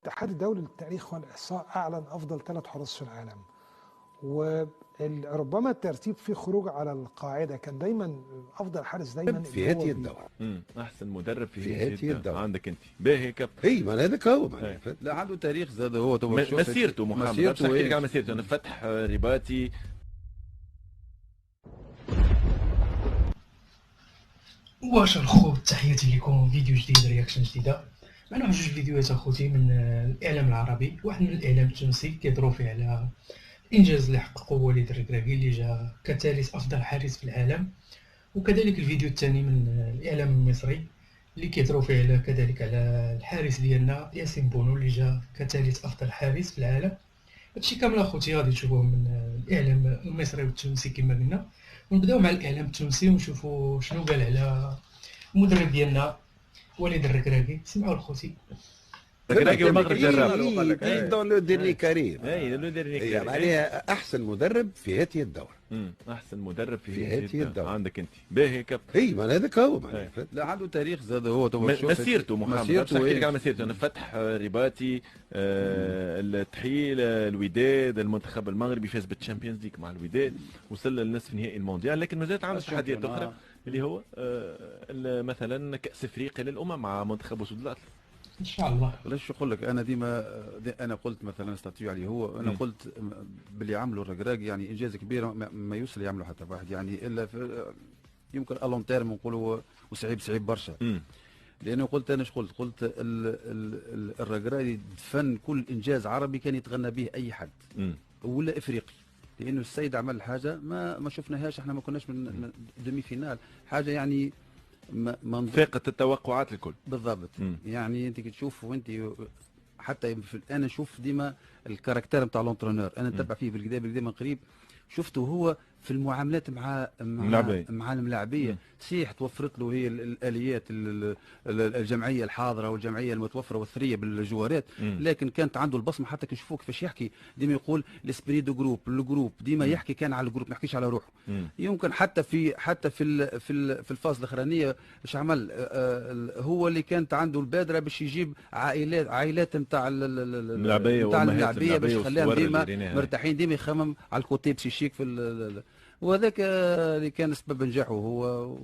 الاتحاد الدولي للتاريخ والإحصاء أعلن أفضل 3 حراس في العالم، وربما الترتيب فيه خروج على القاعدة. كان دايما أفضل حارس دايما في هاتي الدور. احسن مدرب في هاتي الدور عندك انت باهي كابتن. اي ما هذاك هو لا عنده تاريخ زاد هو مسيرته محمد مسيرته احكي لك على مسيرته. انا فتح رباطي واش الخوت، تحياتي لكم. فيديو جديد، رياكشن جديده. معنا جوج فيديوهات اخوتي من الاعلام العربي، واحد من الاعلام التونسي كيهضروا فيه على الانجاز اللي حققه وليد الركراكي اللي جا كثالث افضل حارس في العالم، وكذلك الفيديو الثاني من الاعلام المصري اللي كيهضروا فيه على كذلك على الحارس ديالنا ياسين بونو اللي جا كثالث افضل حارس في العالم. هادشي كامل اخوتي غادي تشوفوه من الاعلام المصري والتونسي كما قلنا. ونبداو مع الاعلام التونسي ونشوفوا شنو قال على المدرب ديالنا وليد الركراكي. سمعوا الخوتي. الركراكي والمغرب جرب دون لو ديرني كارير. اي لو ديرني كارير يعني احسن مدرب في هاتي الدور. احسن مدرب في هاتي الدور عندك انت باهي كابتن. اي ما هذاك هو لا عنده تاريخ زاد هو مسيرته محمد. مسيرته احكي لك على مسيرته. انا فتح رباطي التحيل الوداد المنتخب المغربي فاز بالتشامبيونز ليج مع الوداد، وصل للنصف نهائي المونديال، لكن مازالت عنده تحديات اخرى اللي هو مثلا كاس افريقيا للامم مع منتخب اسود الاطلس. ان شاء الله. علاش نقول لك انا ديما انا قلت مثلا استطيع عليه هو، انا قلت باللي عملوا الركراكي يعني انجاز كبير ما يوصل يعملوا حتى واحد يعني الا في يمكن الون تيرم نقولوا وصعيب برشا. لانه قلت انا قلت الركراكي دفن كل انجاز عربي كان يتغنى به اي حد ولا افريقي، لانه السيد عمل حاجه ما شفناهاش، احنا ما كناش من دومي فينال، حاجه يعني ما فاقت التوقعات الكل بالضبط. يعني انت تشوف وانت حتى انا نشوف ديما الكاركتير نتاع لونترونور، انا نتبع فيه بالكدا من قريب، شفته هو في المعاملات مع الملاعبيه صحيح توفرت له هي الاليات الجمعيه الحاضره والجمعيه المتوفره والثريه بالجوارات، لكن كانت عنده البصمه. حتى كنشوفوه كيفاش يحكي ديما يقول لسبري دو جروب، الجروب ديما يحكي كان على الجروب ما يحكيش على روحه. يمكن حتى في الفاز الاخرانيه ايش عمل هو اللي كانت عنده البادره باش يجيب عائلات نتاع الملاعبيه باش يخليهم ديما مرتاحين، ديما يخمم على الكوتي باش يشيك في وهذاك اللي كان سبب نجاحه هو.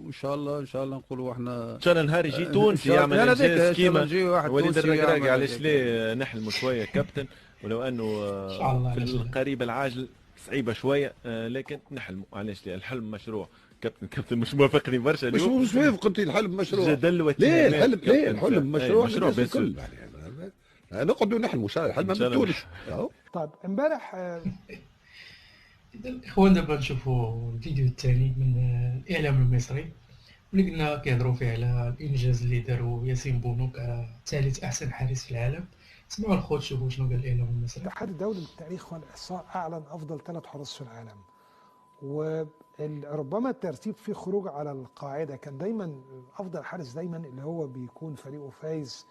وان شاء الله نقولوا احنا ان شاء الله نهار يجي تونسي يعمل انجاز كيما وليد الركراكي. علاش لا نحلموا شويه كابتن، ولو انه في القريب العاجل صعيبه شويه، لكن نحلموا. علاش لا؟ الحلم مشروع. كابتن مش موافقني برشا اليوم. مش موافق. قلت الحلم مشروع. جدل ليه الحلم مشروع الكل يعني نقعدوا نحلموا الحلم ما تونس. طيب امبارح الاخوان دابا نشوفوا الفيديو الثاني من الاعلام المصري اللي قلنا كيهضروا فيه على الانجاز اللي داروا ياسين بونو كثالث احسن حارس في العالم. سمعوا الخوت شوفوا شنو قال الاعلام المصري. الاتحاد الدولي للتاريخ والاحصاء اعلن افضل 3 حراس في العالم، وربما الترتيب فيه خروج على القاعده. كان دايما افضل حارس دايما اللي هو بيكون فريقه فايز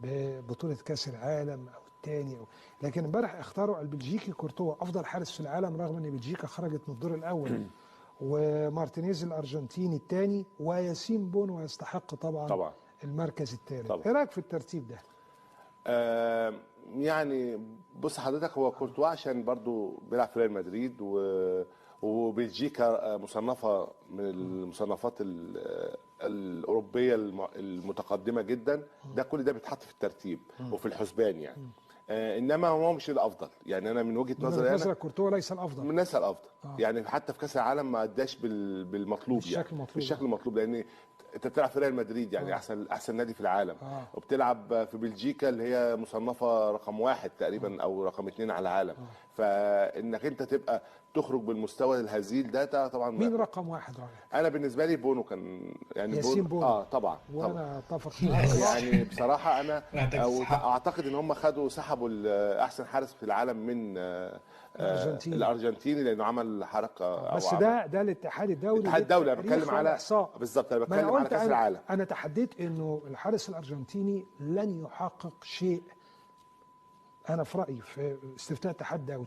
ببطوله كاس العالم او الثاني، لكن امبارح اختاروا البلجيكي كورتوا افضل حارس في العالم، رغم ان بلجيكا خرجت من الدور الاول ومارتينيز الارجنتيني الثاني، وياسين بونو يستحق طبعا المركز الثالث. ايه رايك في الترتيب ده؟ يعني بص حضرتك، هو كورتوا عشان برضو بيلعب في ريال مدريد وبلجيكا مصنفه من المصنفات الاوروبيه المتقدمه جدا، ده كل ده بيتحط في الترتيب وفي الحسبان يعني. انما هو مش الافضل يعني. انا من وجهه نظري انا كورتوا ليس الافضل، ليس الافضل يعني. حتى في كاس العالم ما اداش بالمطلوب بالشكل المطلوب، لان انت بتلعب في ريال مدريد يعني احسن نادي في العالم، وبتلعب في بلجيكا اللي هي مصنفه رقم 1 تقريبا او رقم 2 على العالم. فانك انت تبقى تخرج بالمستوى الهزيل ده طبعا. مين رقم 1 رأيك؟ انا بالنسبه لي بونو كان يعني ياسين بونو. طبعا وانا اتفق يعني بصراحه انا اعتقد ان هم سحبوا احسن حارس في العالم من الارجنتيني لانه عمل حركه. بس ده الاتحاد الدولي. انا بتكلم على بالظبط، انا بتكلم على كاس العالم. انا تحديت انه الحارس الارجنتيني لن يحقق شيء، انا في رايي في استفتاء الاتحاد الدولي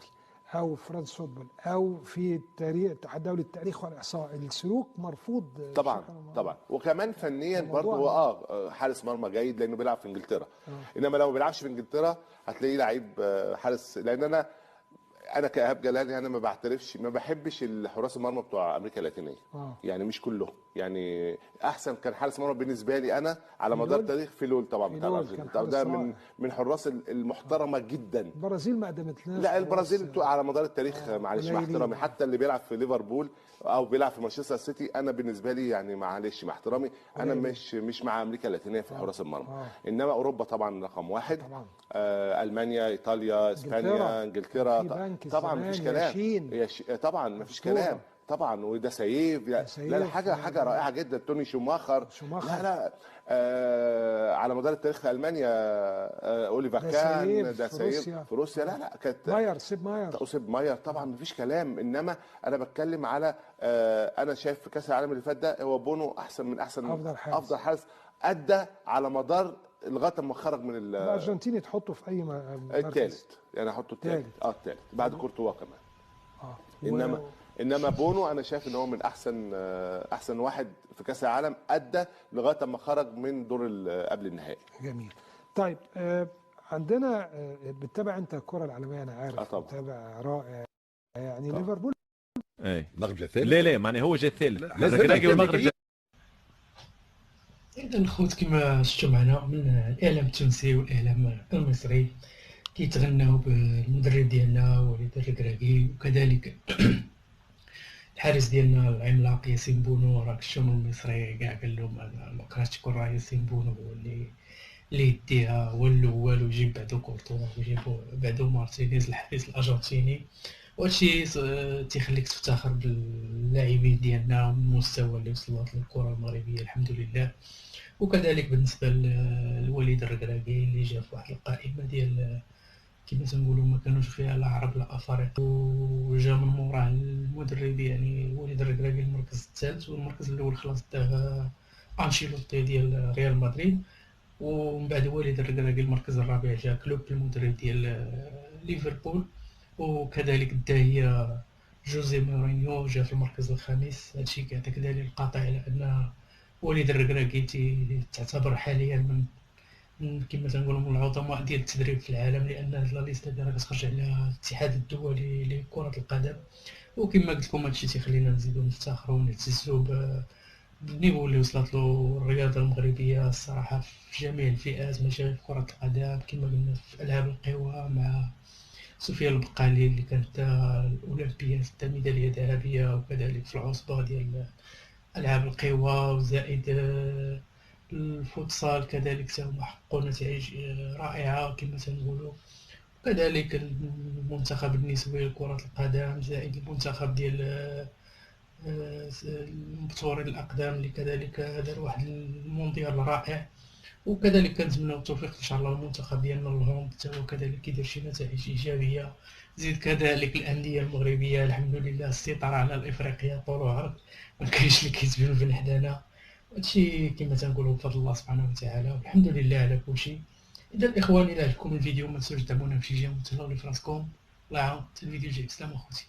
او فرانس فوتبول او في التاريخ اتحاد دولي التاريخ والاحصاء، السلوك مرفوض طبعا طبعا. وكمان فنيا برضه هو حارس مرمى جيد لانه بيلعب في انجلترا. انما لو ما بيلعبش في انجلترا هتلاقيه لعيب حارس. لان انا كايهاب جلال يعني ما بحبش الحراس المرمى بتوع امريكا اللاتينيه. يعني مش كلهم، يعني احسن كان حارس مرمى بالنسبه لي انا على مدار التاريخ فيلول طبعا بتاع الارجنتين، ده من الحراس المحترمه جدا. البرازيل ما قدمتلناش. لا البرازيل على مدار التاريخ معلش مع احترامي، حتى اللي بيلعب في ليفربول او بيلعب في مانشستر سيتي انا بالنسبه لي يعني معلش مع احترامي انا مش مع امريكا اللاتينيه في حراس المرمى. انما اوروبا طبعا رقم واحد. المانيا، ايطاليا، اسبانيا، انجلترا طبعا مفيش كلام. طبعا مفيش كلام طبعا. وده سيف لا حاجه رائعه جدا. توني شوماخر لا على مدار التاريخ في المانيا اوليفر كان ده سيف في روسيا لا كانت سيب ماير طبعا مفيش كلام. انما انا بتكلم على انا شايف في كاس العالم اللي فات ده هو بونو احسن من افضل حارس ادى على مدار لغايه ما خرج من الارجنتيني. تحطه في اي الثالث يعني احطه الثالث بعد كورتوا كمان. انما بونو انا شايف ان هو من احسن واحد في كاس العالم ادى لغايه ما خرج من دور قبل النهائي. جميل. طيب عندنا بتتابع انت الكره العالميه انا عارف. بتتابع رائع يعني طبعا. ليفربول المغرب جا ثالث. لا معناه هو جا ثالث. الركراكي والمغرب جا. اذا الخوت كما شفتوا معنا من الاعلام التونسي والاعلام المصري كيتغناو بالمدرب ديالنا وليد الركراكي، وكذلك الحارس ديالنا العملاق ياسين بونو. راك الشمال المصري كاع قال لهم انا ما كرهتش كره ياسين بونو هو اللي يديها هو الاول ويجيب بعدو كورتوا ويجيبو بعدو مارتينيز الحارس الارجنتيني. وهادشي تيخليك تفتخر باللاعبين ديالنا والمستوى اللي وصلت للكره المغربيه الحمد لله. وكذلك بالنسبه لوليد الركراكي اللي جا في واحد القائمه ديال كما تنقولوا ما كانوش فيها لا عرب لا افارقه، وجا من موراه المدرب يعني وليد الركراكي المركز الثالث، والمركز الاول خلاص داه انشيلوتي ديال ريال مدريد. ومن بعد وليد الركراكي المركز الرابع جا كلوب المدرب ديال ليفربول. وكذلك دا هي جوزي مورينيو جا في المركز الخامس. هادشي كيعطيك دليل قاطع على ان وليد الركراكي تعتبر حاليا من كما تنقولوا من العظماء ديال التدريب في العالم، لان هاد لا ليست راه كتخرج على الاتحاد الدولي لكرة القدم. وكما قلت لكم هادشي تيخلينا نزيدو نفتخروا ونعتزوا بالنيفو اللي وصلت له الرياضه المغربيه الصراحه في جميع الفئات، ماشي غير في كرة القدم كما قلنا في العاب القوى مع سفيان البقالي اللي كانت الاولمبياد ميداليه ذهبيه، وكذلك في العصبه ديال العاب القوى وزائد الفوتسال كذلك هما حققوا نتائج رائعه كما تنقولوا. وكذلك المنتخب النسوي لكرة القدم زائد المنتخب ديال مطوري الاقدام اللي كذلك دار واحد المونديال رائع. وكذلك كنتمناو التوفيق ان شاء الله المنتخب ديالنا الهولند حتى هو كذلك يدير شي نتائج ايجابيه. زيد كذلك الانديه المغربيه الحمد لله السيطره على الافريقيا طول وعرض، ما كاينش اللي كيتبين بين حدانا. هادشي كما تنقولوا بفضل الله سبحانه وتعالى والحمد لله على كل شيء. اذا الاخوان الى عجبكم الفيديو ما تنسوش تابعونا في شي جهه وتهلاو لي فراسكم. الله يعاون الفيديو الجاي. سلام اخوتي.